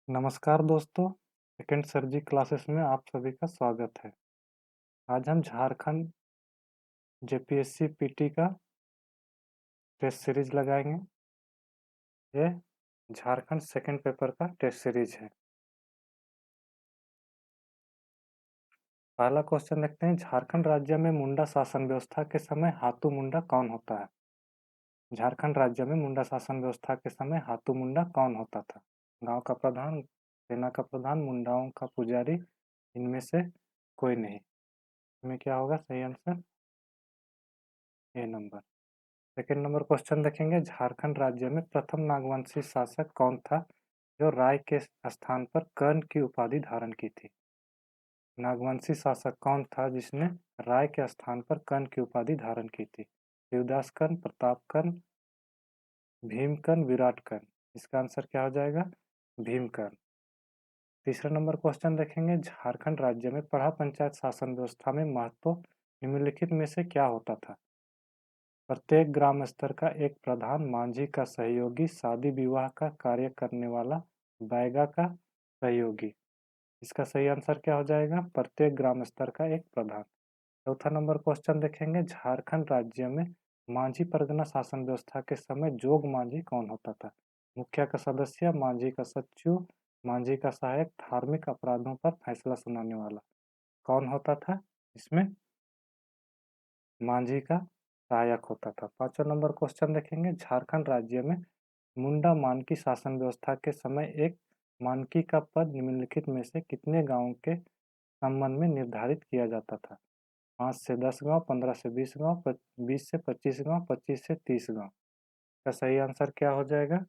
नमस्कार दोस्तों, second sir जी classes में आप सभी का स्वागत है। आज हम झारखंड जेपीएससी पीटी का टेस्ट सीरीज लगाएंगे। ये झारखंड सेकंड पेपर का टेस्ट सीरीज है। पहला क्वेश्चन देखते हैं, झारखंड राज्य में मुंडा शासन व्यवस्था के समय हाथू मुंडा कौन होता है? झारखंड राज्य में मुंडा शासन व्यवस्था के समय हाथू मुंडा कौन होता था? गांव का प्रधान, सेना का प्रधान, मुंडाओं का पुजारी, इनमें से कोई नहीं। इसमें क्या होगा सही आंसर? ए नंबर। सेकेंड नंबर क्वेश्चन देखेंगे, झारखंड राज्य में प्रथम नागवंशी शासक कौन था जो राय के स्थान पर कर्ण की उपाधि धारण की थी? नागवंशी शासक कौन था जिसने राय के स्थान पर कर्ण की उपाधि धारण की थी? शिवदास कर्ण, प्रताप कर्ण, भीमकर्ण, विराट कर्ण। इसका आंसर क्या हो जाएगा? भीमकर्ण। तीसरा नंबर क्वेश्चन देखेंगे, झारखंड राज्य में पढ़ा पंचायत शासन व्यवस्था में महत्व निम्नलिखित में से क्या होता था? प्रत्येक ग्राम स्तर का एक प्रधान, मांझी का सहयोगी, शादी विवाह का कार्य करने वाला, बैगा का सहयोगी। इसका सही आंसर क्या हो जाएगा? प्रत्येक ग्राम स्तर का एक प्रधान। चौथा नंबर क्वेश्चन देखेंगे, झारखंड राज्य में मांझी परगना शासन व्यवस्था के समय जोग मांझी कौन होता था? मुखिया का सदस्य, मांझी का सचिव, मांझी का सहायक, धार्मिक अपराधों पर फैसला सुनाने वाला। कौन होता था इसमें? मांझी का सहायक होता था। पांचवा नंबर क्वेश्चन देखेंगे, झारखंड राज्य में मुंडा मानकी शासन व्यवस्था के समय एक मानकी का पद निम्नलिखित में से कितने गांवों के संबंध में निर्धारित किया जाता था? 5 से 10 गांव, 15 से 20 गांव, 20 से 25 गांव, 25 से 30 गांव। का सही आंसर क्या हो जाएगा?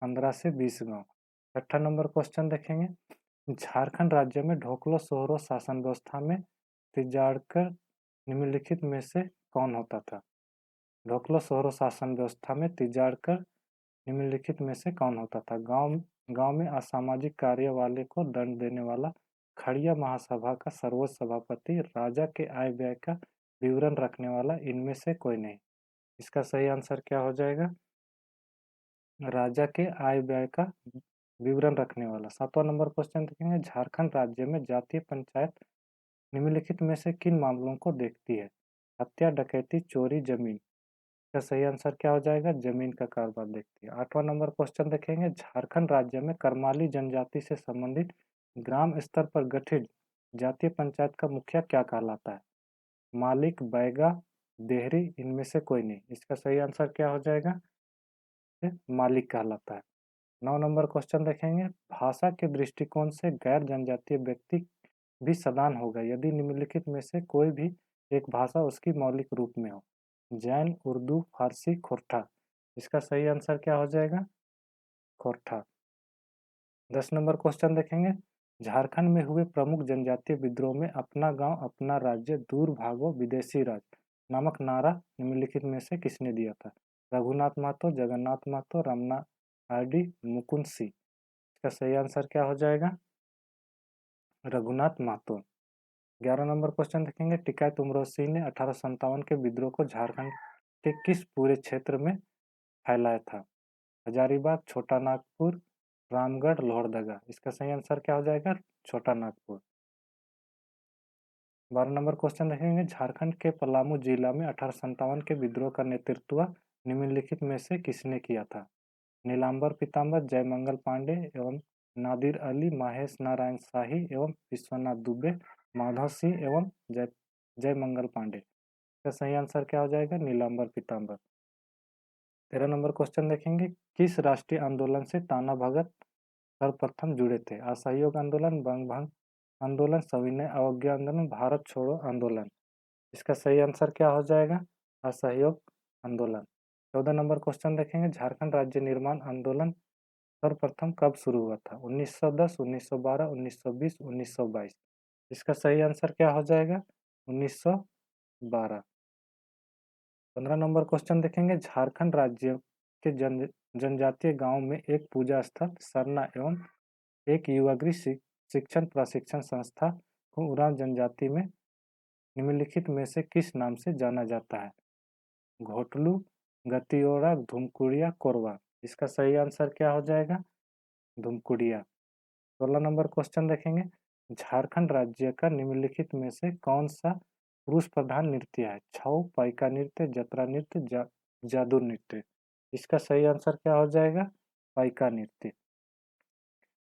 15 से 20 गांव। छठा नंबर क्वेश्चन देखेंगे, झारखंड राज्य में ढोकलो सोहरो शासन व्यवस्था में तिजाड़कर निम्नलिखित में से कौन होता था? ढोकलो सोहरो शासन व्यवस्था में तिजाड़कर निम्नलिखित में से कौन होता था? गांव गांव में असामाजिक कार्य वाले को दंड देने वाला, खड़िया महासभा का सर्वोच्च सभापति, राजा के आय व्यय का विवरण रखने वाला, इनमें से कोई नहीं। इसका सही आंसर क्या हो जाएगा? राजा के आय व्यय का विवरण रखने वाला। सातवां नंबर क्वेश्चन देखेंगे, झारखंड राज्य में जातीय पंचायत निम्नलिखित में से किन मामलों को देखती है? हत्या, डकैती, चोरी, जमीन। इसका सही आंसर क्या हो जाएगा? जमीन का कारोबार देखती है। आठवां नंबर क्वेश्चन देखेंगे, झारखंड राज्य में करमाली जनजाति से संबंधित ग्राम स्तर पर गठित जातीय पंचायत का मुखिया क्या कहलाता है? मालिक, बैगा, देहरी, इनमें से कोई नहीं। इसका सही आंसर क्या हो जाएगा? ये मालिक कहलाता है। 9 नंबर क्वेश्चन देखेंगे, भाषा के दृष्टिकोण से गैर जनजातीय व्यक्ति भी सदान होगा यदि निम्नलिखित में से कोई भी एक भाषा उसकी मौलिक रूप में हो? जैन, उर्दू, फारसी, खोरठा। इसका सही आंसर क्या हो जाएगा? खोरठा। 10 नंबर क्वेश्चन देखेंगे, झारखंड में हुए प्रमुख जनजातीय विद्रोह में अपना गांव अपना राज्य दूर भागो विदेशी राज नामक नारा निम्नलिखित में से किसने दिया था? रघुनाथ महतो, जगन्नाथ महतो, रमना आरडी, मुकुंद सिंह। इसका सही आंसर क्या हो जाएगा? रघुनाथ महतो। 11 नंबर क्वेश्चन देखेंगे, टिकैत उमरो सिंह ने 1857 के विद्रोह को झारखंड के किस पूरे क्षेत्र में फैलाया था? हजारीबाग, छोटा नागपुर, रामगढ़, लोहरदगा। इसका सही आंसर क्या हो जाएगा? छोटा नागपुर। 12 नंबर क्वेश्चन देखेंगे, झारखंड के पलामू जिला में 1857 के विद्रोह का नेतृत्व निम्नलिखित में से किसने किया था? नीलांबर पीताम्बर, जयमंगल पांडे एवं नादिर अली, महेश नारायण शाही एवं विश्वनाथ दुबे, माधव सिंह एवं जयमंगल पांडे। इसका सही आंसर क्या हो जाएगा? नीलांबर पीताम्बर। 13 नंबर क्वेश्चन देखेंगे, किस राष्ट्रीय आंदोलन से ताना भगत सर्वप्रथम जुड़े थे? असहयोग आंदोलन, बंग भंग आंदोलन, सविनय अवज्ञा आंदोलन, भारत छोड़ो आंदोलन। इसका सही आंसर क्या हो जाएगा? असहयोग आंदोलन। 14 नंबर क्वेश्चन देखेंगे, झारखंड राज्य निर्माण आंदोलन सर्वप्रथम कब शुरू हुआ था? 1910, 1912, 1920, 1922। इसका सही आंसर क्या हो जाएगा? 1912। 15 नंबर क्वेश्चन देखेंगे, झारखंड राज्य के जनजातीय गांव में एक पूजा स्थल, सरना एवं एक युवागृह शिक्षण प्रशिक्षण संस्था को उरांव जनजाति में निम्नलिखित में से किस नाम से जाना जाता है? घोटलू, गतियोड़ा, धुमकुड़िया, कोरवा। इसका सही आंसर क्या हो जाएगा? धुमकुड़िया। 16 नंबर क्वेश्चन देखेंगे, झारखंड राज्य का निम्नलिखित में से कौन सा पुरुष प्रधान नृत्य है? छऊ, पाइका नृत्य, जतरा नृत्य, जादू नृत्य। इसका सही आंसर क्या हो जाएगा? पाइका नृत्य।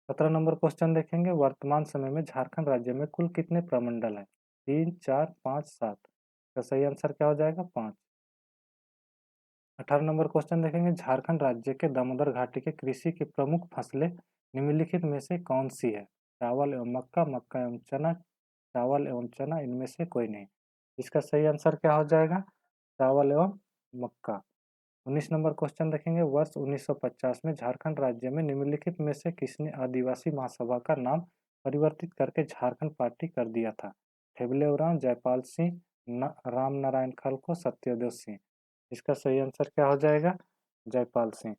17 नंबर क्वेश्चन देखेंगे, वर्तमान समय में झारखंड राज्य में कुल कितने प्रमंडल हैं? 3, 4, 5, 7। इसका सही आंसर क्या हो जाएगा? 5। 18 नंबर क्वेश्चन देखेंगे, झारखंड राज्य के दामोदर घाटी के कृषि की प्रमुख फसलें निम्नलिखित में से कौन सी है? चावल एवं मक्का, मक्का एवं चना, चावल एवं चना, इनमें से कोई नहीं। इसका सही आंसर क्या हो जाएगा? चावल एवं मक्का। 19 नंबर क्वेश्चन देखेंगे, वर्ष 1950 में झारखंड राज्य में निम्नलिखित में से किसने आदिवासी महासभा का नाम परिवर्तित करके झारखंड पार्टी कर दिया था? हेबले उरांव, जयपाल सिंह, राम नारायण खलको, सत्यदेव सिंह। इसका सही आंसर क्या हो जाएगा? जयपाल सिंह।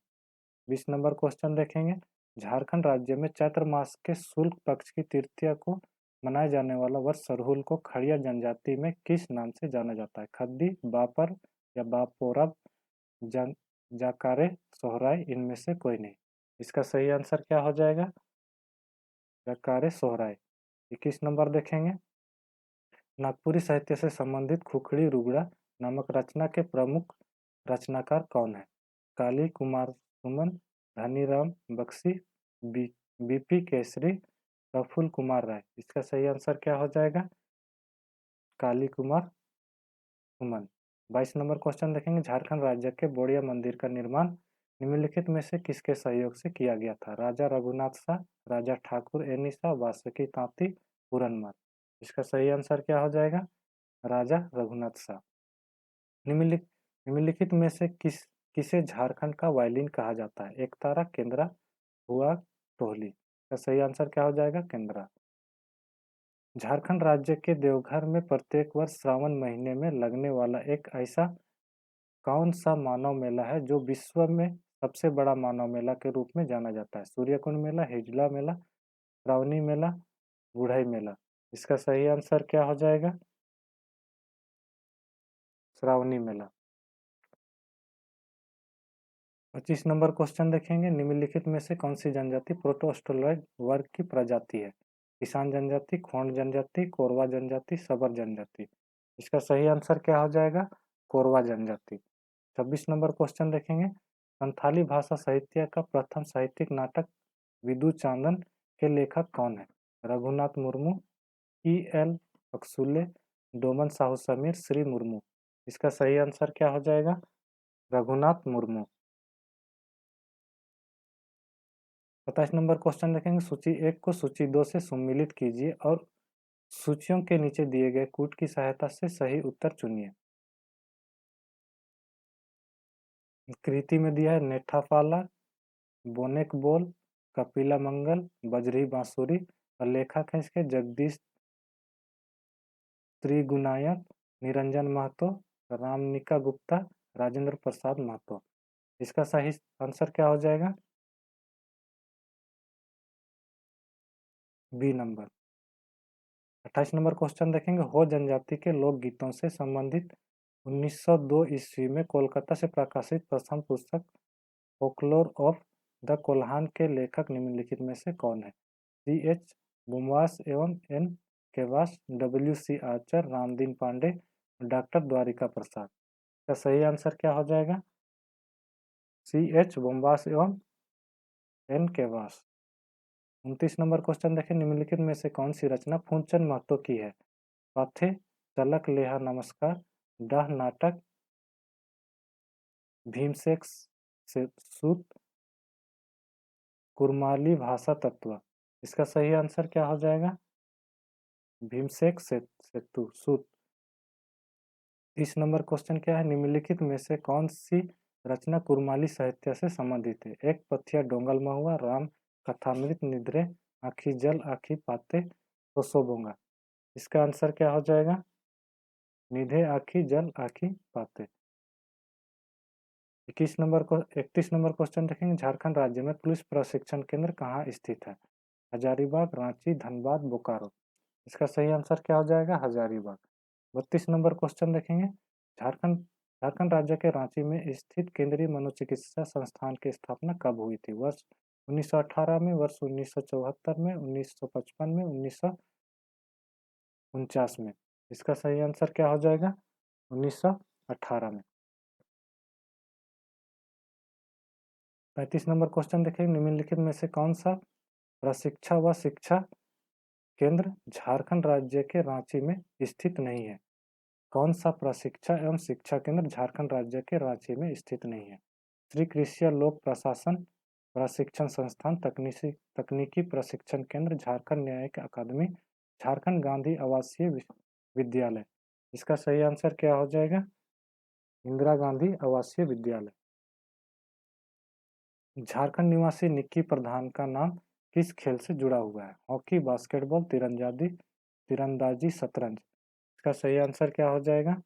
20 नंबर क्वेश्चन देखेंगे, झारखंड राज्य में चैत्र मास के शुक्ल पक्ष की तृतीया को मनाया जाने वाला वर्ष सरहुल को खड़िया जनजाति में किस नाम से जाना जाता है? खद्दी, बापर या बापोरब, जाकारे, सोहराय, इनमें से कोई नहीं। इसका सही आंसर क्या हो जाएगा? जाकारे सोहराय। 21 नंबर देखेंगे, नागपुरी साहित्य से संबंधित खुखड़ी रुगड़ा नामक रचना के प्रमुख रचनाकार कौन है? काली कुमार सुमन, धनीराम बख्शी, बीपी केसरी, प्रफुल्ल कुमार राय। इसका सही आंसर क्या हो जाएगा? काली कुमार सुमन। 22 नंबर क्वेश्चन देखेंगे, झारखंड राज्य के बोड़िया मंदिर का निर्माण निम्नलिखित में से किसके सहयोग से किया गया था? राजा रघुनाथ शाह, राजा ठाकुर एनिसा, वासुकी तांती, पूरनमल। इसका सही आंसर क्या हो जाएगा? राजा रघुनाथ शाह। निम्नलिखित में से किसे झारखंड का वायलिन कहा जाता है? एकतारा, केंद्रा, हुआ, टोहली। इसका सही आंसर क्या हो जाएगा? केंद्रा। झारखंड राज्य के देवघर में प्रत्येक वर्ष श्रावण महीने में लगने वाला एक ऐसा कौन सा मानव मेला है जो विश्व में सबसे बड़ा मानव मेला के रूप में जाना जाता है? सूर्यकुंड मेला, हिजला मेला, श्रावणी मेला, बुढ़ई मेला। इसका सही आंसर क्या हो जाएगा? श्रावणी मेला। 25 नंबर क्वेश्चन देखेंगे, निम्नलिखित में से कौन सी जनजाति प्रोटोस्टोलॉइड वर्ग की प्रजाति है? किसान जनजाति, खोंड जनजाति, कोरवा जनजाति, सबर जनजाति। इसका सही आंसर क्या हो जाएगा? कोरवा जनजाति। 26 नंबर क्वेश्चन देखेंगे, संथाली भाषा साहित्य का प्रथम साहित्यिक नाटक विदु चांदन के लेखक कौन है? रघुनाथ मुर्मू, E.L. अक्सुले, डोमन साहू समीर, श्री मुर्मू। इसका सही आंसर क्या हो जाएगा? रघुनाथ मुर्मू। 27 नंबर क्वेश्चन देखेंगे, सूची 1 को सूची 2 से सम्मिलित कीजिए और सूचियों के नीचे दिए गए कूट की सहायता से सही उत्तर चुनिए। कृति में दिया है नेठापाला, बोनेक बोल, कपिला मंगल, बजरी बांसुरी, और लेखक है इसके जगदीश त्रिगुणायत, निरंजन महतो, रामनिका गुप्ता, राजेंद्र प्रसाद महतो। इसका सही आंसर क्या हो जाएगा? B number. 28 नंबर क्वेश्चन देखेंगे, हो जनजाति के लोकगीतों से संबंधित 1902 ईस्वी में कोलकाता से प्रकाशित प्रथम पुस्तक फोकलोर ऑफ द कोल्हान के लेखक निम्नलिखित में से कौन है? C.H. बुमवास एवं N. केवास, W.C. Archer, Ramdeen Pandey, doctor Dwarika Prasad. का सही आंसर क्या हो जाएगा? C.H. बुमवास एवं N. केवास। 29 नंबर क्वेश्चन देखें, निम्नलिखित में से कौन सी रचना फूलचंद महतो की है? पाथे, तलक लेहा नमस्कार, डाह नाटक, भीमसेक सूत, कुरमाली भाषा तत्व। इसका सही आंसर क्या हो जाएगा? भीमसेक सेतु सूत। 30 नंबर क्वेश्चन क्या है, निम्नलिखित में से कौन सी रचना कुरमाली साहित्य से संबंधित है? एक पथिया डोंगल महुआ, राम कथामृत, निद्रे आखी जल आखी पाते, तो सोबोंगा। इसका आंसर क्या हो जाएगा? निधे आखी जल आखी पाते। 31 नंबर क्वेश्चन देखेंगे, झारखंड राज्य में पुलिस प्रशिक्षण केंद्र कहाँ स्थित है? हजारीबाग, रांची, धनबाद, बोकारो। इसका सही आंसर क्या हो जाएगा? हजारीबाग। 32 नंबर क्वेश्चन देखेंगे, झारखंड झारखंड राज्य के रांची में स्थित केंद्रीय मनोचिकित्सा संस्थान की स्थापना कब हुई थी? वर्ष 1918 में, वर्ष 1974 में, 1955 में, 1949 में। इसका सही आंसर क्या हो जाएगा? 1918 में। 35 नंबर क्वेश्चन देखेंगे, निम्नलिखित में से कौन सा प्रशिक्षण व शिक्षा केंद्र झारखंड राज्य के रांची में स्थित नहीं है? कौन सा प्रशिक्षण एवं शिक्षा केंद्र झारखंड राज्य के रांची में स्थित नहीं है? श्री कृषि लोक प्रशासन प्रशिक्षण संस्थान, तकनीकी प्रशिक्षण केंद्र, झारखंड न्यायिक अकादमी, झारखंड गांधी आवासीय विद्यालय। इसका सही आंसर क्या हो जाएगा? इंदिरा गांधी आवासीय विद्यालय। झारखंड निवासी निक्की प्रधान का नाम किस खेल से जुड़ा हुआ है? हॉकी, बास्केटबॉल, तीरंदाजी, शतरंज। इसका सही आंसर क्या हो जाएगा?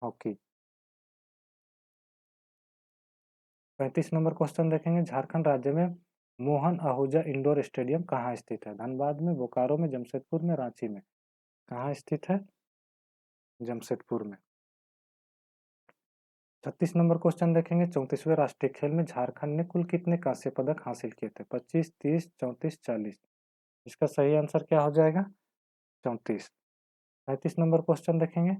हॉकी। 35 नंबर क्वेश्चन देखेंगे, झारखंड राज्य में मोहन आहूजा इंडोर स्टेडियम कहाँ स्थित है? धनबाद में, बोकारो में, जमशेदपुर में, रांची में। कहाँ स्थित है? जमशेदपुर में। 36 नंबर क्वेश्चन देखेंगे, 34वें राष्ट्रीय खेल में झारखंड ने कुल कितने कांस्य पदक हासिल किए थे? 25, 30, 34, 40। इसका सही आंसर क्या हो जाएगा? 34। 35 नंबर क्वेश्चन देखेंगे,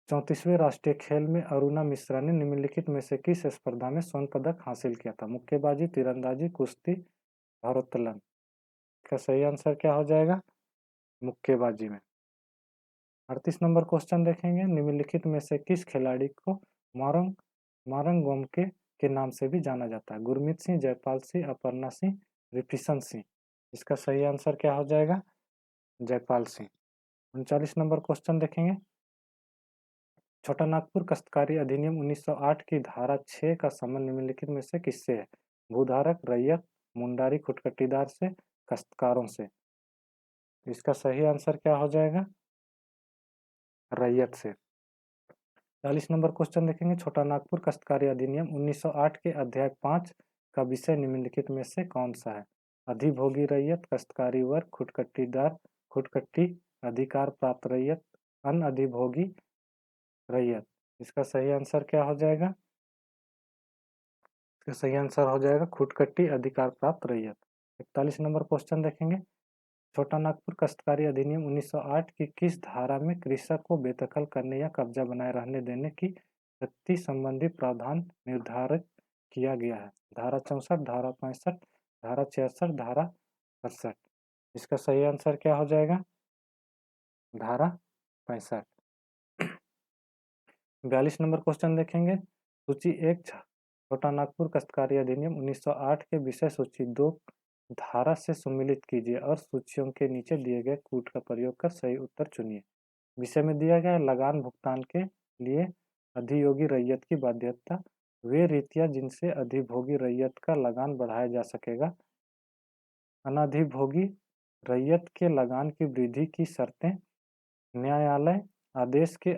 34वें राष्ट्रीय खेल में अरुणा मिश्रा ने निम्नलिखित में से किस स्पर्धा में स्वर्ण पदक हासिल किया था? मुक्केबाजी, तीरंदाजी, कुश्ती, भारोत्तोलन। इसका सही आंसर क्या हो जाएगा? मुक्केबाजी में। 38 नंबर क्वेश्चन देखेंगे, निम्नलिखित में से किस खिलाड़ी को मारंग मारंग गोमके के नाम से भी जाना जाता है? गुरमीत सिंह, जयपाल सिंह, अपर्णा सिंह, रिपिशन सिंह। इसका सही आंसर क्या हो जाएगा? जयपाल सिंह। 39 नंबर क्वेश्चन देखेंगे, छोटा नागपुर काश्तकारी अधिनियम 1908 की धारा 6 का संबंध निम्नलिखित में से किससे है? भूधारक, रैयत, मुंडारी, खुटकटीदार से, काश्तकारों से। इसका सही आंसर क्या हो जाएगा? रैयत से। 40 नंबर क्वेश्चन देखेंगे, छोटा नागपुर काश्तकारी अधिनियम 1908 के अध्याय 5 का विषय निम्नलिखित में से कौन सा है? अधिभोगी रैयत, काश्तकारी वर्ग, खुटकटीदार, खुटकटी, अधिकार प्राप्त रैयत, अनअधिभोगी रैयत। इसका सही आंसर क्या हो जाएगा? इसका सही आंसर हो जाएगा खुटकटी, अधिकार प्राप्त रैयत। 41 नंबर क्वेश्चन देखेंगे, छोटा नागपुर काश्तकारी अधिनियम 1908 की किस धारा में कृषक को बेदखल करने या कब्जा बनाए रहने देने की शक्ति संबंधी प्रावधान निर्धारित किया गया है? धारा 64, धारा 65, धारा 66, धारा 68। इसका सही आंसर क्या हो जाएगा? धारा 65। 42 नंबर क्वेश्चन देखेंगे, सूची 1 छोटा नागपुर काश्तकारी अधिनियम 1908 के विषय सूची 2 धारा से सम्मिलित कीजिए और सूचियों के नीचे दिए गए कूट का प्रयोग कर सही उत्तर चुनिए। विषय में दिया गया लगान भुगतान के लिए अधियोगी रैयत की बाध्यता वे रीतियां जिनसे अधिभोगी रैयत का लगान बढ़ाया जा सकेगा। अनधिभोगी रैयत के लगान की वृद्धि की शर्तें, न्यायालय आदेश के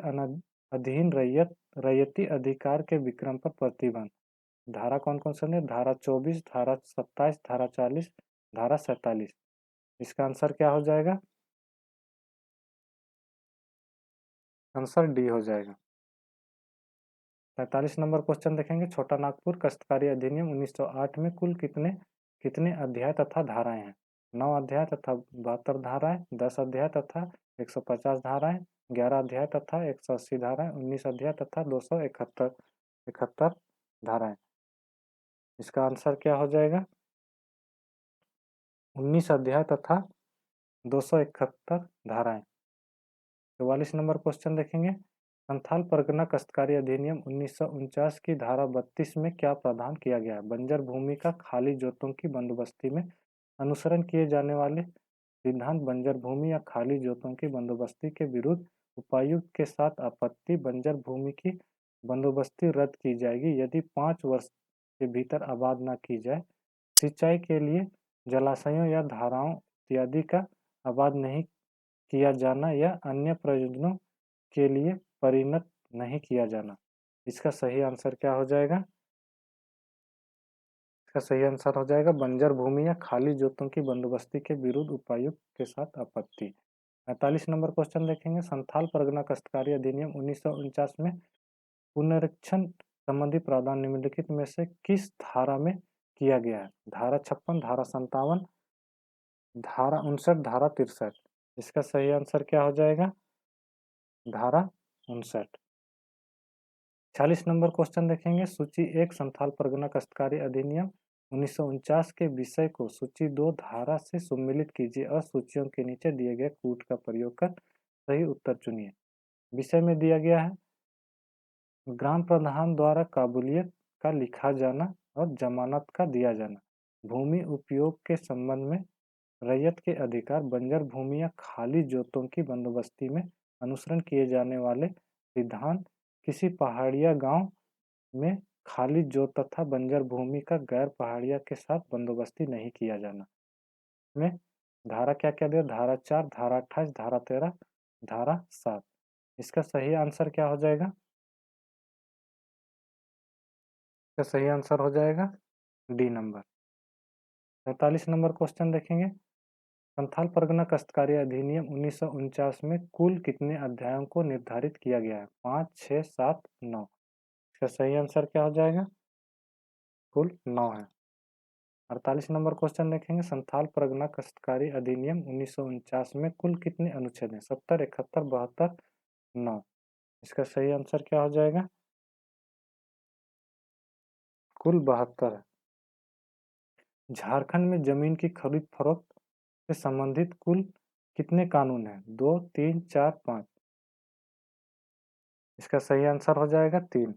अधीन रैयती अधिकार के विक्रम पर प्रतिबंध। धारा कौन कौन सा है? धारा 24, धारा 27, धारा 40, धारा 47। इसका आंसर क्या हो जाएगा? आंसर डी हो जाएगा। 45 नंबर क्वेश्चन देखेंगे, छोटा नागपुर काश्तकारी अधिनियम 1908 में कुल कितने कितने अध्याय तथा धाराएं हैं? 9 अध्याय तथा 72 धाराएं, 10 अध्याय तथा 150 धाराएं, 11 अध्याय तथा 180 धाराएं, 19 अध्याय तथा 271 धाराएं। इसका आंसर क्या हो जाएगा? 19 अध्याय तथा 271 धाराएं। 44 नंबर क्वेश्चन देखेंगे, संथाल परगना काश्तकारी अधिनियम 1949 की धारा 32 में क्या प्रावधान किया गया है? बंजर भूमि का खाली जोतों की बंदोबस्ती में अनुसरण किए जाने वाले सिद्धांत, बंजर भूमि या खाली जोतों की बंदोबस्ती के विरुद्ध उपायुक्त के साथ आपत्ति, बंजर भूमि की बंदोबस्ती रद्द की जाएगी यदि 5 वर्ष के भीतर आबाद न की जाए, सिंचाई के लिए जलाशयों या धाराओं इत्यादि का आबाद नहीं किया जाना या अन्य प्रयोजनों के लिए परिणत नहीं किया जाना। इसका सही आंसर क्या हो जाएगा? इसका सही आंसर हो जाएगा बंजर भूमि या खाली जोतों की बंदोबस्ती के विरुद्ध उपायुक्त के साथ आपत्ति। 45 नंबर क्वेश्चन देखेंगे, संथाल परगना काश्तकारी अधिनियम 1949 में पुनरीक्षण संबंधी प्रावधान निम्नलिखित में से किस धारा में किया गया है? धारा 56, धारा 57, धारा 59, धारा 63। इसका सही आंसर क्या हो जाएगा? धारा 59। 40 नंबर क्वेश्चन देखेंगे। सूची 1 संथाल परगना काश्तकारी अधिनियम 1949 के विषय को सूची 2 धारा से सम्मिलित कीजिए और सूचियों के नीचे दिए गए कूट का प्रयोग कर सही उत्तर चुनिए। विषय में दिया गया है ग्राम प्रधान द्वारा काबूलियत का लिखा जाना और जमानत का दिया जाना, भूमि उपयोग के संबंध में रैयत के अधिकार, बंजर भूमि या खाली जोतों की बंदोबस्ती में अनुसरण किए जाने वाले विधान, किसी पहाड़िया गांव में खाली जोत तथा बंजर भूमि का गैर पहाड़िया के साथ बंदोबस्ती नहीं किया जाना। में धारा क्या क्या दिया? धारा 4, धारा 28, धारा 13, धारा 7। इसका सही आंसर क्या हो जाएगा? इसका सही आंसर हो जाएगा डी नंबर। 45 नंबर क्वेश्चन देखेंगे। संथाल परगना काश्तकारी अधिनियम 1949 में कुल कितने अध्यायों को निर्धारित किया गया है? 5, 6, 7, 9। इसका सही आंसर क्या हो जाएगा? कुल 9 है। 48 नंबर क्वेश्चन देखेंगे। संथाल परगना काश्तकारी अधिनियम 1949 में कुल कितने अनुच्छेद हैं? 70, 71, 72, 9। इसका सही आंसर क्या हो जाएगा? कुल 72 है। झारखंड में जमीन की खरीद फरोख्त से संबंधित कुल कितने कानून हैं? 2, 3, 4, 5। इसका सही आंसर हो जाएगा 3।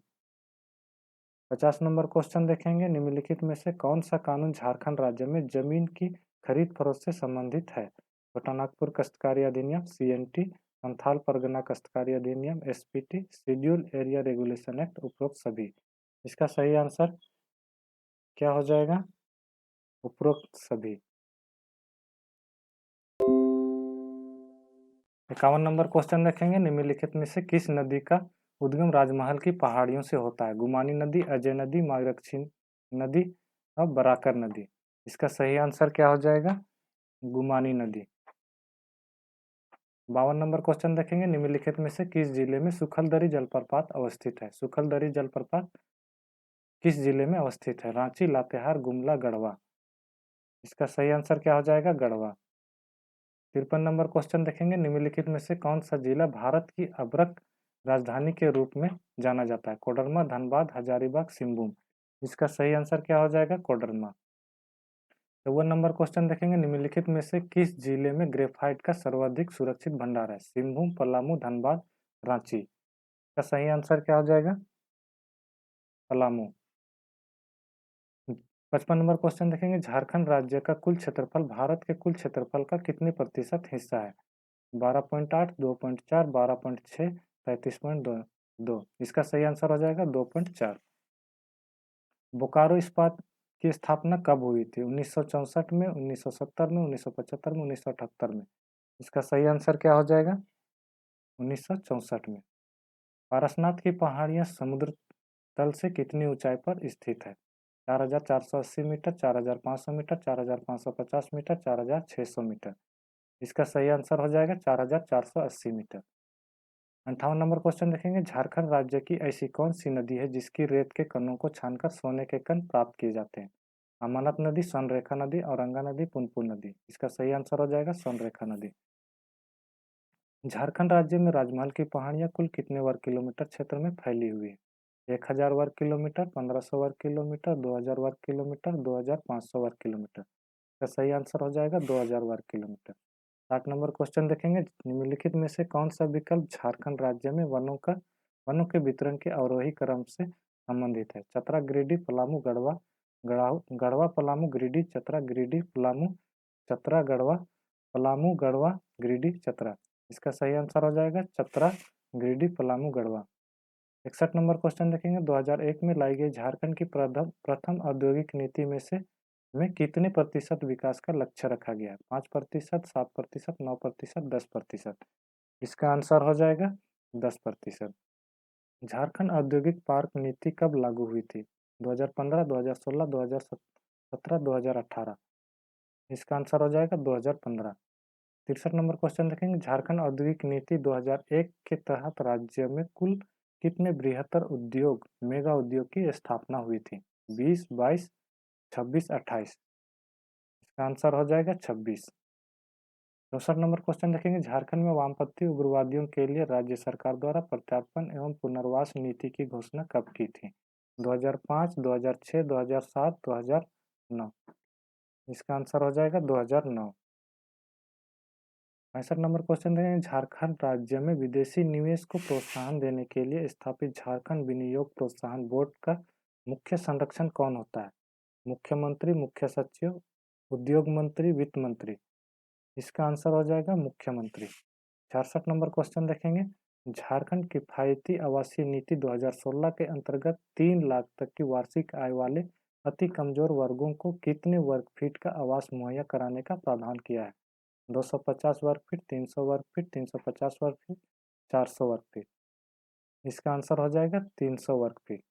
50 नंबर क्वेश्चन देखेंगे। निम्नलिखित में से कौन सा कानून झारखंड राज्य में जमीन की खरीद फरोख्त से संबंधित है? छोटानागपुर काश्तकारी अधिनियम, सीएनटी, संथाल परगना काश्तकारी अधिनियम, SPT, schedule area regulation act, उपरोक्त सभी। इसका सही आंसर क्या हो जाएगा? उपरोक्त सभी। 51 नंबर क्वेश्चन देखेंगे। निम्नलिखित में से किस नदी का उद्गम राजमहल की पहाड़ियों से होता है? गुमानी नदी, अजय नदी, मायरक्षी नदी और बराकर नदी। इसका सही आंसर क्या हो जाएगा? गुमानी नदी। 52 नंबर क्वेश्चन देखेंगे। निम्नलिखित में से किस जिले में सुखलदरी जलप्रपात अवस्थित है? सुखलदरी जलप्रपात किस जिले में अवस्थित है? रांची, लातेहार, गुमला, गढ़वा। इसका सही आंसर क्या हो जाएगा? गढ़वा। 53 नंबर क्वेश्चन देखेंगे। निम्नलिखित में से कौन सा जिला भारत की अब्रक राजधानी के रूप में जाना जाता है? कोडरमा, धनबाद, हजारीबाग, सिंहभूम। इसका सही आंसर क्या हो जाएगा? कोडरमा। 54 नंबर क्वेश्चन देखेंगे। निम्नलिखित में से किस जिले में ग्रेफाइट का सर्वाधिक सुरक्षित भंडार है? सिंहभूम, पलामू, धनबाद, रांची। इसका सही आंसर क्या हो जाएगा? पलामू। 55 नंबर क्वेश्चन देखेंगे। झारखंड राज्य का कुल क्षेत्रफल भारत के कुल क्षेत्रफल का कितने प्रतिशत हिस्सा है? 12.8, 2.4, 12.6, 33.2। इसका सही आंसर हो जाएगा 2.4। बोकारो इस्पात की स्थापना कब हुई थी? 1964 में, 1970 में, 1975 में, 1978 में। इसका सही आंसर क्या हो जाएगा? 1964 में। पारसनाथ की पहाड़ियाँ समुद्र तल से कितनी ऊंचाई पर स्थित है? 4480 मीटर, 4500 मीटर, 4550 मीटर, 4600 मीटर। इसका सही आंसर हो जाएगा 4480 मीटर। 58 नंबर क्वेश्चन देखेंगे। झारखंड राज्य की ऐसी कौन सी नदी है जिसकी रेत के कणों को छानकर सोने के कण प्राप्त किए जाते हैं? अमानत नदी, स्वर्णरेखा नदी, औरंगा नदी, पुनपुन नदी। इसका सही आंसर हो जाएगा स्वर्णरेखा नदी। झारखंड राज्य में राजमहल की पहाड़ियाँ कुल कितने वर्ग किलोमीटर क्षेत्र में फैली हुई है? 1000 वर्ग किलोमीटर, 1500 वर्ग किलोमीटर, 2000 वर्ग किलोमीटर, 2500 वर्ग किलोमीटर। इसका सही आंसर हो जाएगा 2000 वर्ग किलोमीटर। 60 नंबर क्वेश्चन देखेंगे। निम्नलिखित में से कौन सा विकल्प झारखंड राज्य में वनों के वितरण के अवरोही क्रम से संबंधित है? चतरा, गिरिडीह, पलामू, गढ़वा, गढ़वा, पलामू, गिरिडीह, चतरा, गिरिडीह, पलामू, चतरा, गढ़वा, पलामू, गढ़वा, गिरिडीह, चतरा। इसका सही आंसर हो जाएगा चतरा, गिरिडीह, पलामू, गढ़वा। 61 नंबर क्वेश्चन देखेंगे। 2001 में लाई गई झारखंड की प्रथम औद्योगिक नीति में कितने प्रतिशत विकास का लक्ष्य रखा गया है? 5%, 7%, 9%, 10%। इसका आंसर हो जाएगा 10%। झारखंड औद्योगिक पार्क नीति कब लागू हुई थी? 2015, 2016, 2017, 2018। इसका आंसर हो जाएगा 2015। 63 नंबर क्वेश्चन देखेंगे। झारखंड औद्योगिक नीति 2001 के तहत राज्य में कुल कितने बृहत्तर उद्योग मेगा उद्योग की स्थापना हुई थी? 20, 22, 26, 28। इसका आंसर हो जाएगा 26। 64 नंबर क्वेश्चन देखेंगे, झारखंड में वामपंथी उग्रवादियों के लिए राज्य सरकार द्वारा प्रत्यार्पण एवं पुनर्वास नीति की घोषणा कब की थी? 2005, 2006, 2007, 2009। इसका आंसर हो जाएगा 2009। 65 नंबर क्वेश्चन देखेंगे, झारखंड राज्य में विदेशी निवेश को प्रोत्साहन देने के लिए स्थापित झारखंड विनियोग प्रोत्साहन बोर्ड का मुख्य संरक्षण कौन होता है? मुख्यमंत्री, मुख्य सचिव, उद्योग मंत्री, वित्त मंत्री। इसका आंसर हो जाएगा मुख्यमंत्री। 66 नंबर क्वेश्चन देखेंगे, झारखंड किफायती आवासीय नीति 2016 के अंतर्गत 3 लाख तक की वार्षिक आय वाले अति कमजोर वर्गों को कितने वर्ग फीट का आवास मुहैया कराने का प्रावधान किया है? 250 वर्ग फीट, 300 वर्ग फीट, 350 वर्ग फीट, 400 वर्ग फीट। इसका आंसर हो जाएगा 300 वर्ग फीट।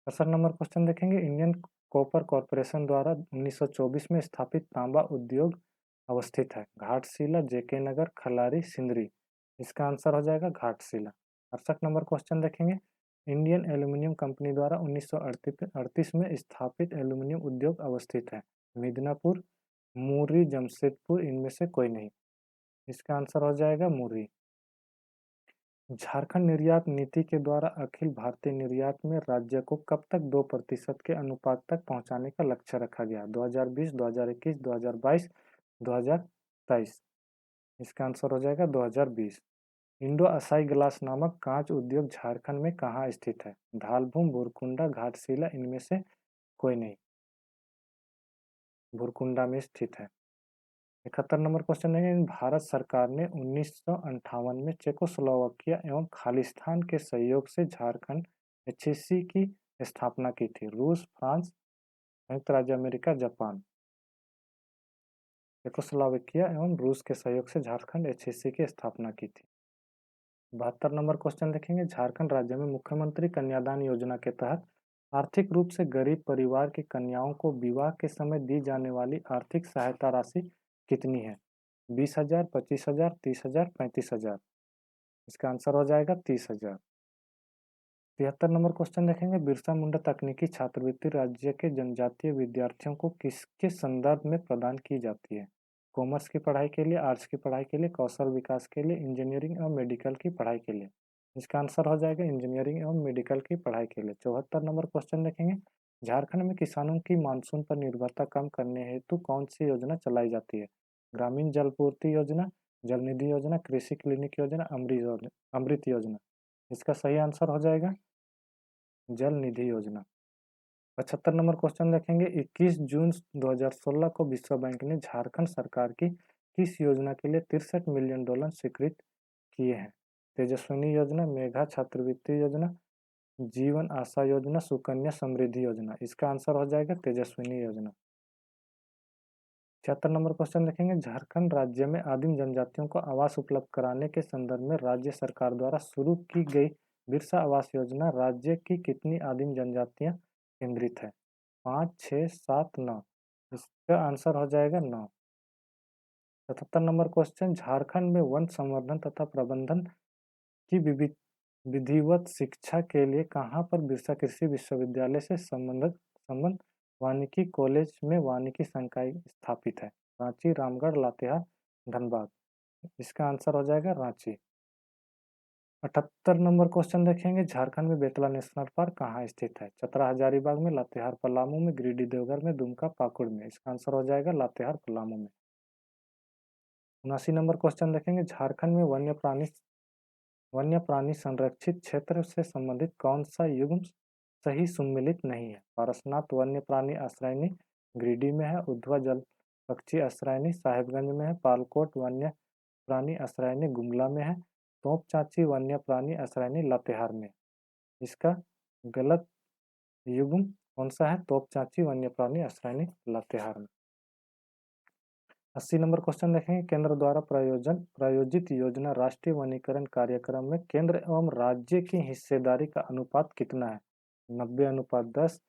67 नंबर क्वेश्चन देखेंगे, इंडियन कॉपर कॉरपोरेशन द्वारा 1924 में स्थापित तांबा उद्योग अवस्थित है? घाटशिला, जेके नगर, खलारी, सिंदरी। इसका आंसर हो जाएगा घाटशिला। 68 नंबर क्वेश्चन देखेंगे, इंडियन एल्यूमिनियम कंपनी द्वारा 1938 में स्थापित एल्यूमिनियम उद्योग अवस्थित है? मिदनापुर, मुर्री, जमशेदपुर, इनमें से कोई नहीं। इसका आंसर हो जाएगा मुर्री। झारखंड निर्यात नीति के द्वारा अखिल भारतीय निर्यात में राज्य को कब तक 2% के अनुपात तक पहुंचाने का लक्ष्य रखा गया? 2020, 2021, 2022, 2023। इसका आंसर हो जाएगा 2020। इंडो असाई ग्लास नामक कांच उद्योग झारखंड में कहाँ स्थित है? धालभूम, भुरकुंडा, घाटशिला, इनमें से कोई नहीं। भुरकुंडा में स्थित है। 71 नंबर क्वेश्चन है, भारत सरकार ने 1958 में चेकोस्लोवाकिया एवं खालिस्तान के सहयोग से झारखंड एचएससी की स्थापना की थी? रूस, फ्रांस, संयुक्त राज्य अमेरिका, जापान। चेकोस्लोवाकिया एवं रूस के सहयोग से झारखंड एचएससी की स्थापना की थी। 72 नंबर क्वेश्चन देखेंगे, झारखंड राज्य में मुख्यमंत्री कन्यादान योजना के तहत आर्थिक रूप से गरीब परिवार की कन्याओं को विवाह के समय दी जाने वाली आर्थिक सहायता राशि कितनी है? 20,000, 25,000, 30,000, 35,000। इसका आंसर हो जाएगा 30,000। 73 नंबर क्वेश्चन देखेंगे, बिरसा मुंडा तकनीकी छात्रवृत्ति राज्य के जनजातीय विद्यार्थियों को किसके संदर्भ में प्रदान की जाती है? कॉमर्स की पढ़ाई के लिए, आर्ट्स की पढ़ाई के लिए, कौशल विकास के लिए, इंजीनियरिंग और मेडिकल की पढ़ाई के लिए। इसका आंसर हो जाएगा इंजीनियरिंग एवं मेडिकल की पढ़ाई के लिए। 74 नंबर क्वेश्चन देखेंगे, झारखंड में किसानों की मानसून पर निर्भरता कम करने हेतु कौन सी योजना चलाई जाती है? ग्रामीण जलपूर्ति योजना, जल निधि योजना, कृषि क्लिनिक योजना, अमृत योजना। इसका सही आंसर हो जाएगा जल निधि योजना। 75 नंबर क्वेश्चन देखेंगे, 21 जून 2016 को विश्व बैंक ने झारखंड सरकार की किस योजना के लिए $63 मिलियन स्वीकृत किए हैं? तेजस्विनी योजना, मेधा छात्रवृत्ति योजना, जीवन आशा योजना, सुकन्या समृद्धि योजना। इसका आंसर हो जाएगा तेजस्विनी योजना। 76 नंबर क्वेश्चन देखेंगे, झारखंड राज्य में आदिम जनजातियों को आवास उपलब्ध कराने के संदर्भ में राज्य सरकार द्वारा शुरू की गई बिरसा आवास योजना राज्य की कितनी आदिम जनजातियां केंद्रित है? 5, 6, 7, 9। इसका आंसर हो जाएगा 9। 77 नंबर क्वेश्चन, झारखंड में वन संवर्धन तथा प्रबंधन की विधिवत शिक्षा के लिए कहाँ पर बिरसा कृषि विश्वविद्यालय से संबंध वानिकी कॉलेज में वानिकी संकाय स्थापित है? रांची, रामगढ़, लातेहार, धनबाद। इसका आंसर हो जाएगा रांची। 78 नंबर क्वेश्चन देखेंगे, झारखंड में बेतला नेशनल पार्क कहाँ स्थित है? चतरा हजारीबाग में, लातेहार पलामू में, गिरिडीह देवघर में, दुमका पाकुड़ में। इसका आंसर हो जाएगा लातेहार पलामू में। 79 नंबर क्वेश्चन देखेंगे, झारखंड में वन्य प्राणी संरक्षित क्षेत्र से संबंधित कौन सा युग्म सही सुमेलित नहीं है? पारसनाथ वन्य प्राणी आश्रयनी गिरिडीह में है, उधवा जल पक्षी आश्रयनी साहेबगंज में है, पालकोट वन्य प्राणी आश्रयनी गुमला में है, तोप चांची वन्य प्राणी आश्रयनी लातेहार में। इसका गलत युग्म कौन सा है? तोप चांची वन्य प्राणी आश्रयनी लातेहार में। 80 नंबर क्वेश्चन देखेंगे, केंद्र द्वारा प्रायोजित योजना राष्ट्रीय वनीकरण कार्यक्रम में केंद्र एवं राज्य की हिस्सेदारी का अनुपात कितना है? 90:10,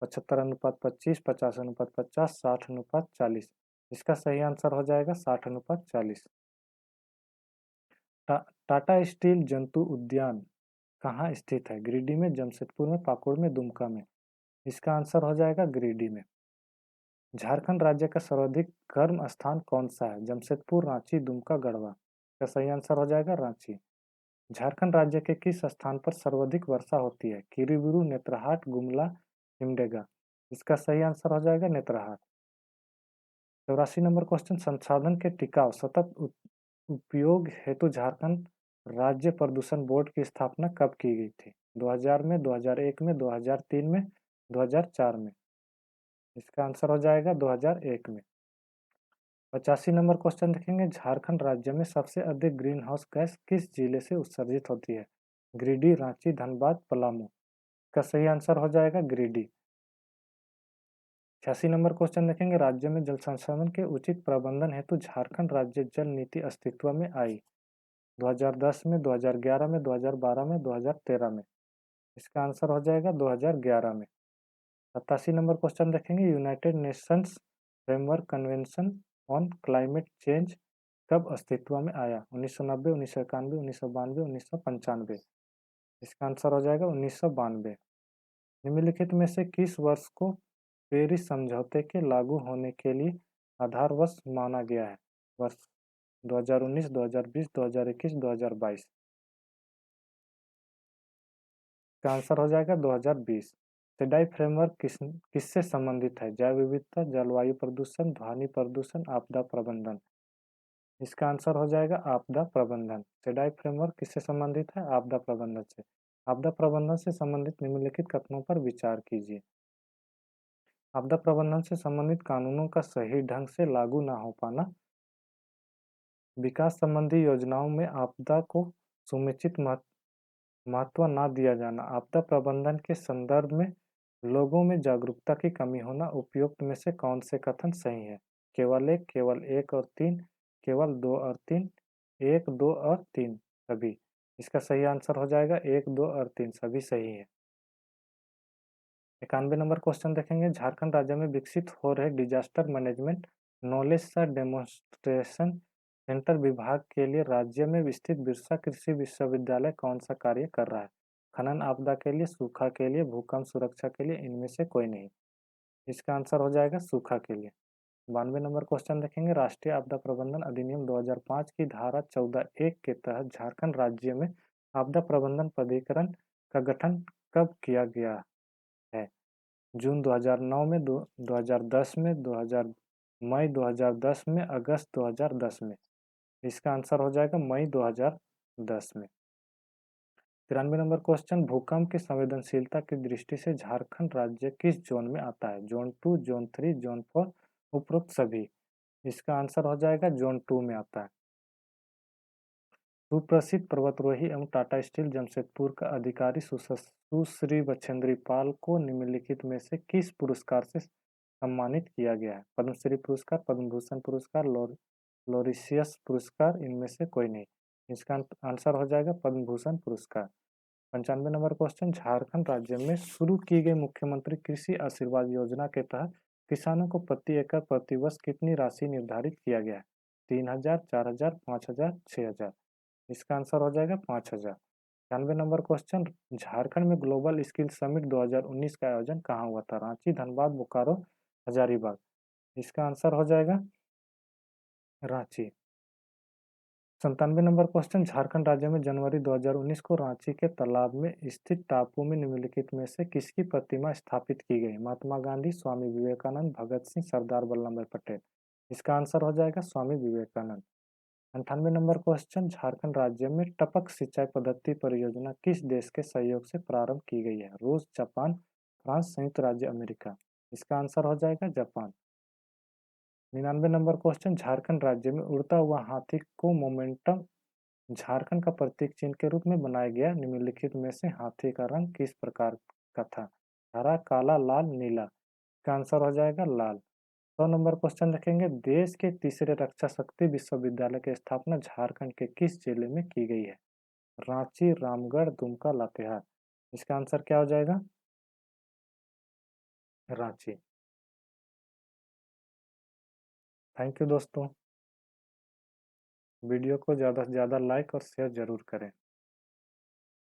75:25, 50:50, 60:40। इसका सही आंसर हो जाएगा 60:40। टाटा स्टील जंतु उद्यान कहाँ स्थित है? गिरिडीह में, जमशेदपुर में, पाकुड़ में, दुमका में। इसका आंसर हो जाएगा गिरिडीह में। झारखंड राज्य का सर्वाधिक गर्म स्थान कौन सा है? जमशेदपुर, रांची, दुमका, गढ़वा। इसका सही आंसर हो जाएगा रांची। झारखंड राज्य के किस स्थान पर सर्वाधिक वर्षा होती है? किरीबुरू, नेतरहाट, गुमला, सिमडेगा। इसका सही आंसर हो जाएगा नेतरहाट। 84 नंबर क्वेश्चन, संसाधन के टिकाऊ सतत उपयोग हेतु झारखंड राज्य प्रदूषण बोर्ड की स्थापना कब की गई थी? 2000 में, 2001 में, 2003 में, 2004 में। इसका आंसर हो जाएगा 2001 में। 85 नंबर क्वेश्चन देखेंगे, झारखंड राज्य में सबसे अधिक ग्रीन हाउस गैस किस जिले से उत्सर्जित होती है? गिरिडीह, रांची, धनबाद, पलामू। इसका सही आंसर हो जाएगा गिरिडीह। 86 नंबर क्वेश्चन देखेंगे, राज्य में जल संसाधन के उचित प्रबंधन हेतु झारखंड राज्य जल नीति अस्तित्व में आई? 2010 में, 2011 में, 2012 में, 2013 में। इसका आंसर हो जाएगा 2011 में। 87 नंबर क्वेश्चन देखेंगे, United Nations framework convention on climate change कब अस्तित्व में आया? 1990, 1991, 1992, 1995। इसका आंसर हो जाएगा 1992। निम्नलिखित में से किस वर्ष को पेरिस समझौते के लागू होने के लिए आधार वर्ष माना गया है? वर्ष 2019, 2020, 2021, 2022। इसका आंसर हो जाएगा 2020। सेडाई फ्रेमवर्क किससे संबंधित है? जैव विविधता, जलवायु प्रदूषण, ध्वनि प्रदूषण, आपदा प्रबंधन। इसका आंसर हो जाएगा आपदा प्रबंधन। सेडाई फ्रेमवर्क किससे संबंधित है? आपदा प्रबंधन से। आपदा प्रबंधन से संबंधित निम्नलिखित कथनों पर विचार कीजिए। आपदा प्रबंधन से संबंधित कानूनों का सही ढंग से लागू न हो पाना, विकास संबंधी योजनाओं में आपदा को समुचित महत्व न दिया जाना, आपदा प्रबंधन के संदर्भ में लोगों में जागरूकता की कमी होना। उपयुक्त में से कौन से कथन सही है? केवल एक, केवल एक और तीन, केवल दो और तीन, एक, दो और तीन, सभी। इसका सही आंसर हो जाएगा एक, दो और तीन, सभी सही है। 91 नंबर क्वेश्चन देखेंगे, झारखंड राज्य में विकसित हो रहे डिजास्टर मैनेजमेंट नॉलेज सा डेमोन्स्ट्रेशन सेंटर विभाग के लिए राज्य में स्थित बिरसा कृषि विश्वविद्यालय कौन सा कार्य कर रहा है? खनन आपदा के लिए, सूखा के लिए, भूकंप सुरक्षा के लिए, इनमें से कोई नहीं। इसका आंसर हो जाएगा सूखा के लिए। 92 नंबर क्वेश्चन देखेंगे, राष्ट्रीय आपदा प्रबंधन अधिनियम 2005 की धारा 14(1) के तहत झारखंड राज्य में आपदा प्रबंधन प्राधिकरण का गठन कब किया गया है? जून 2009 में, 2010 में, 2000 मई 2010 में, अगस्त 2010 में। इसका आंसर हो जाएगा मई 2010 में। 93 नंबर क्वेश्चन, भूकंप की संवेदनशीलता की दृष्टि से झारखंड राज्य किस जोन में आता है? जोन 2, जोन 3, जोन 4, उपरोक्त सभी। इसका आंसर हो जाएगा जोन 2 में आता है। सुप्रसिद्ध पर्वतारोही एवं टाटा स्टील जमशेदपुर का अधिकारी सुश्री बछेंद्री पाल को निम्नलिखित में से किस पुरस्कार से सम्मानित किया गया है? पद्मश्री पुरस्कार, पद्म भूषण पुरस्कार, लॉरिसियस पुरस्कार, इनमें से कोई नहीं। इसका आंसर हो जाएगा पद्म भूषण पुरस्कार। 95 नंबर क्वेश्चन, झारखंड राज्य में शुरू की गई मुख्यमंत्री कृषि आशीर्वाद योजना के तहत किसानों को प्रति एकड़ प्रति वर्ष कितनी राशि निर्धारित किया गया है? 3000, 4000, 5000, 6000। इसका आंसर हो जाएगा 5000। 96 नंबर क्वेश्चन, झारखंड में ग्लोबल स्किल समिट 2019 का आयोजन कहाँ हुआ था? रांची, धनबाद, बोकारो, हजारीबाग। इसका आंसर हो जाएगा रांची। 97 नंबर क्वेश्चन, झारखंड राज्य में जनवरी 2019 को रांची के तालाब में स्थित टापू में निम्नलिखित में से किसकी प्रतिमा स्थापित की गई? महात्मा गांधी, स्वामी विवेकानंद, भगत सिंह, सरदार वल्लभ भाई पटेल। इसका आंसर हो जाएगा स्वामी विवेकानंद। 98 नंबर क्वेश्चन, झारखंड राज्य में टपक सिंचाई पद्धति परियोजना किस देश के सहयोग से प्रारंभ की गई है? रूस, जापान, फ्रांस, संयुक्त राज्य अमेरिका। इसका आंसर हो जाएगा जापान। 99 नंबर क्वेश्चन, झारखंड राज्य में उड़ता हुआ हाथी को मोमेंटम झारखंड का प्रतीक चिन्ह के रूप में बनाया गया। निम्नलिखित में से हाथी का रंग किस प्रकार का था? हरा, काला, लाल, नीला। इसका आंसर हो जाएगा लाल। 100 नंबर क्वेश्चन देखेंगे, देश के तीसरे रक्षा शक्ति विश्वविद्यालय की स्थापना झारखंड के किस जिले में की गई है? रांची, रामगढ़, दुमका, लातेहार। इसका आंसर क्या हो जाएगा? रांची। थैंक यू दोस्तों। वीडियो को ज़्यादा से ज़्यादा लाइक और शेयर ज़रूर करें।